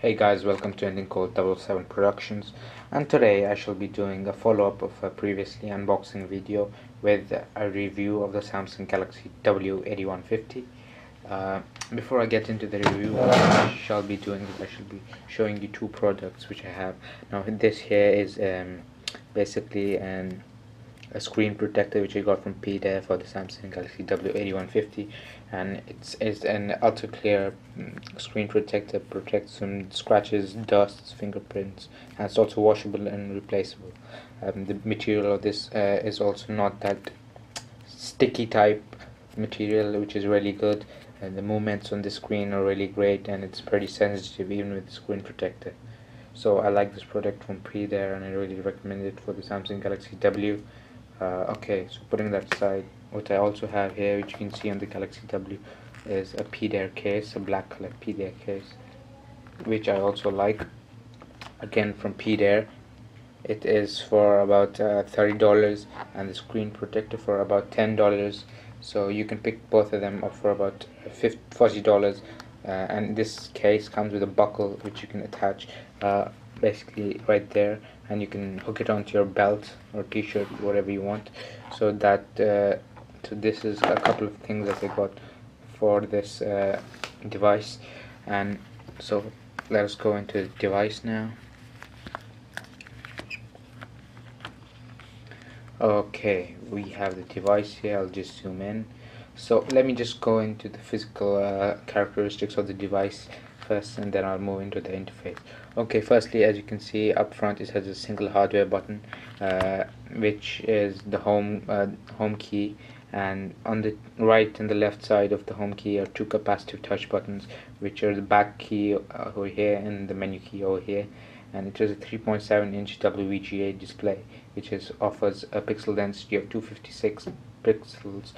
Hey guys, welcome to Ending Code 777 Productions, and today I shall be doing a follow-up of a previously unboxing video with a review of the Samsung Galaxy W8150. Before I get into the review, what I shall be showing you two products which I have. Now this here is basically a screen protector which I got from Indepth for the Samsung Galaxy W8150, and it's an ultra clear screen protector, protects from scratches, dusts, fingerprints, and it's also washable and replaceable. The material of this is also not that sticky type material, which is really good, and the movements on the screen are really great, and it's pretty sensitive even with the screen protector. So I like this product from Indepth, and I really recommend it for the Samsung Galaxy W. Okay, so putting that aside, what I also have here, which you can see on the Galaxy W, is a Indepth case, a black color Indepth case, which I also like, again from Indepth. It is for about $30, and the screen protector for about $10, so you can pick both of them up for about $40. And this case comes with a buckle which you can attach basically right there, and you can hook it onto your belt or t-shirt, whatever you want. So that so this is a couple of things that I got for this device. And so let us go into the device now. Okay, we have the device here. I'll just zoom in. So let me just go into the physical characteristics of the device first, and then I'll move into the interface. Okay, firstly, as you can see up front, it has a single hardware button, which is the home key, and on the right and the left side of the home key are two capacitive touch buttons, which are the back key over here and the menu key over here. And it has a 3.7-inch WVGA display, which offers a pixel density of 256 pixels,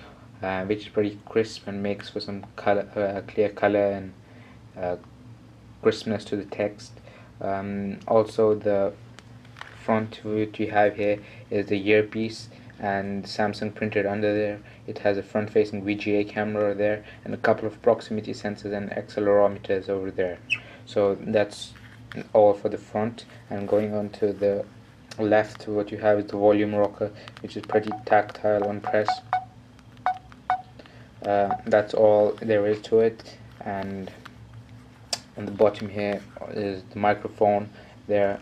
which is pretty crisp and makes for some clear color and crispness to the text. Also, the front which you have here is the earpiece, and Samsung printed under there. It has a front-facing VGA camera there, and a couple of proximity sensors and accelerometers over there. So that's all for the front. And going on to the left, what you have is the volume rocker, which is pretty tactile on press. That's all there is to it. And on the bottom here is the microphone there,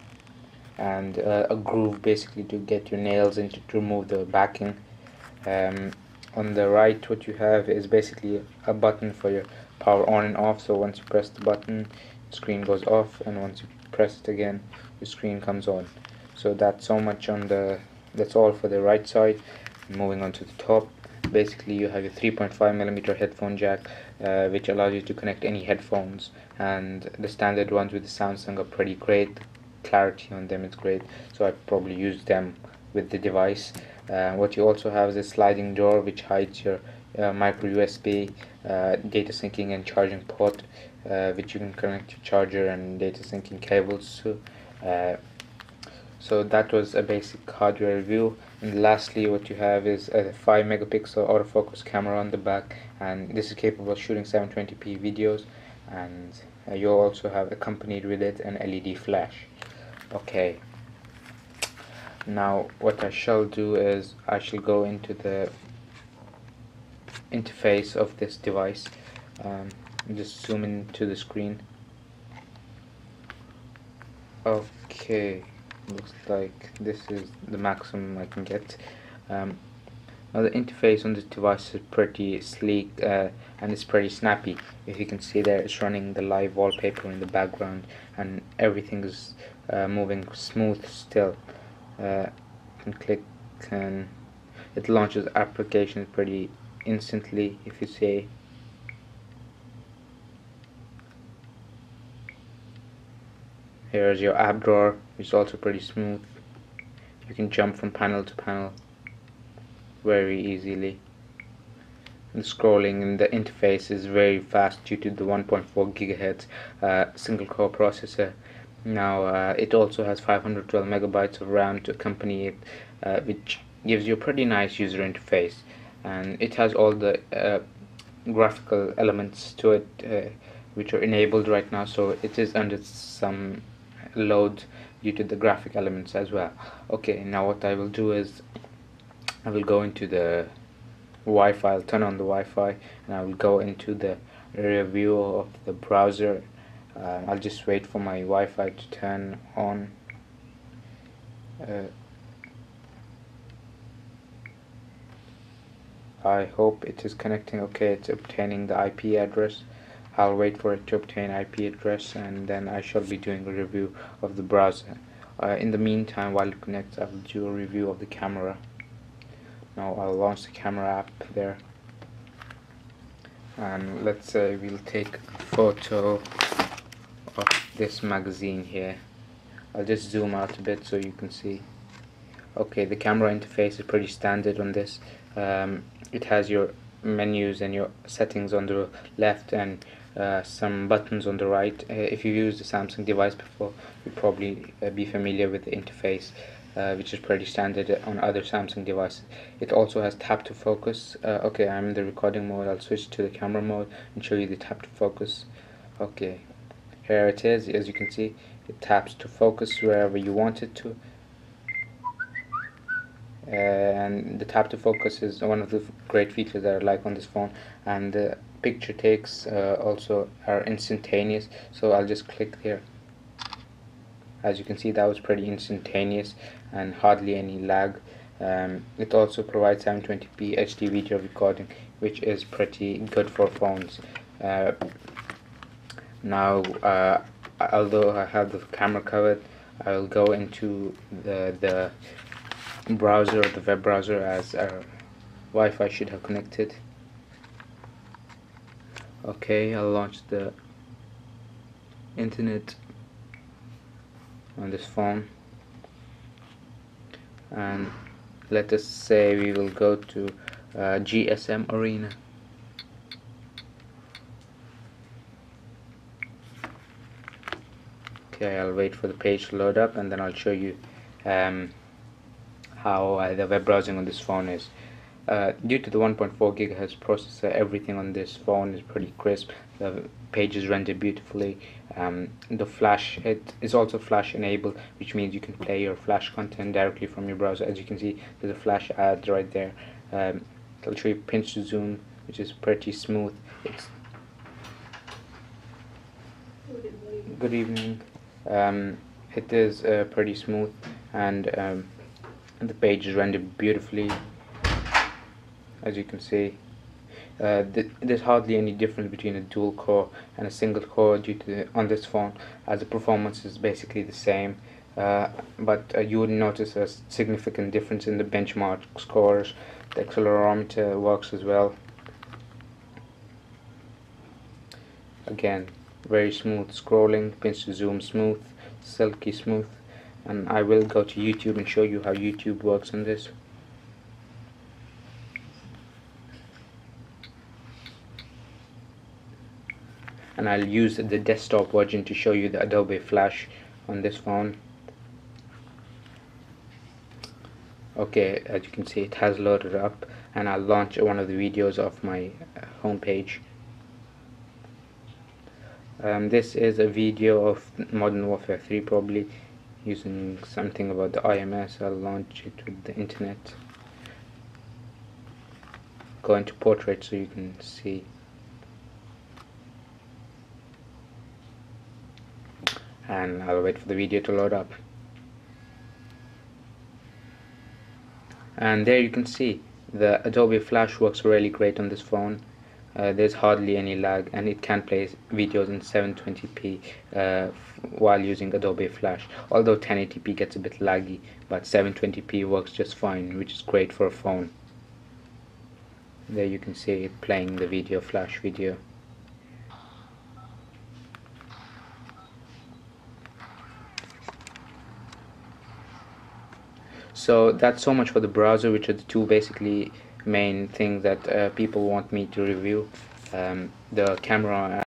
and a groove basically to get your nails into to remove the backing. On the right, what you have is basically a button for your power on and off. So once you press the button, the screen goes off, and once you press it again, your screen comes on. So that's all for the right side. Moving on to the top, basically you have a 3.5mm headphone jack, which allows you to connect any headphones, and the standard ones with the Samsung are pretty great. The clarity on them is great, so I probably use them with the device. What you also have is a sliding door which hides your micro USB, data syncing and charging port, which you can connect your charger and data syncing cables to. So that was a basic hardware review. And lastly, what you have is a 5-megapixel autofocus camera on the back, and this is capable of shooting 720p videos, and you also have accompanied with it an LED flash. Okay, now what I shall do is I shall go into the interface of this device. Just zoom into the screen. Okay, looks like this is the maximum I can get. Now the interface on this device is pretty sleek, and it's pretty snappy. If you can see there, it's running the live wallpaper in the background, and everything is moving smooth still. You can click and it launches applications pretty instantly. If you say here's your app drawer, which is also pretty smooth. You can jump from panel to panel very easily. The scrolling in the interface is very fast due to the 1.4 GHz single core processor. Now it also has 512 megabytes of RAM to accompany it, which gives you a pretty nice user interface, and it has all the graphical elements to it, which are enabled right now, so it is under some load due to the graphic elements as well. Okay, now what I will do is I will go into the Wi-Fi. I'll turn on the Wi-Fi and I will go into the review of the browser. I'll just wait for my Wi-Fi to turn on. I hope it is connecting. Okay, it's obtaining the IP address. I'll wait for it to obtain IP address and then I shall be doing a review of the browser. In the meantime, while it connects, I will do a review of the camera. Now I'll launch the camera app there, and let's say we'll take a photo of this magazine here. I'll just zoom out a bit so you can see. Okay, the camera interface is pretty standard on this. It has your menus and your settings on the left and some buttons on the right. If you've used a Samsung device before, you'll probably be familiar with the interface, which is pretty standard on other Samsung devices. It also has tap to focus. Okay, I'm in the recording mode. I'll switch to the camera mode and show you the tap to focus. Okay, here it is. As you can see, it taps to focus wherever you want it to. And the tap to focus is one of the great features that I like on this phone, and the picture takes also are instantaneous, so I'll just click here. As you can see, that was pretty instantaneous and hardly any lag. It also provides 720p HD video recording, which is pretty good for phones. Now although I have the camera covered, I will go into the browser, the web browser, as our Wi-Fi should have connected. Okay, I'll launch the internet on this phone, and let us say we will go to GSM Arena. Okay, I'll wait for the page to load up and then I'll show you how the web browsing on this phone is. Due to the 1.4 GHz processor, everything on this phone is pretty crisp. The pages render beautifully. The flash, it is also flash enabled, which means you can play your flash content directly from your browser. As you can see, there's a flash ad right there. I'll show you pinch to zoom, which is pretty smooth. It's good evening. It is pretty smooth, and the page is rendered beautifully. As you can see, there's hardly any difference between a dual core and a single core due to on this phone, as the performance is basically the same. But you would notice a significant difference in the benchmark scores. The accelerometer works as well. Again, very smooth scrolling, pinch to zoom smooth, silky smooth. And I will go to YouTube and show you how YouTube works on this. And I'll use the desktop version to show you the Adobe Flash on this phone. Okay, as you can see, it has loaded up, and I'll launch one of the videos of my home page. This is a video of Modern Warfare 3, probably using something about the IMS. I'll launch it with the internet. Go into portrait so you can see. And I'll wait for the video to load up. And there you can see the Adobe Flash works really great on this phone. There's hardly any lag, and it can play videos in 720p while using Adobe Flash. Although 1080p gets a bit laggy, but 720p works just fine, which is great for a phone. There you can see it playing the video, Flash video. So that's so much for the browser, which are the two basically main things that people want me to review. The camera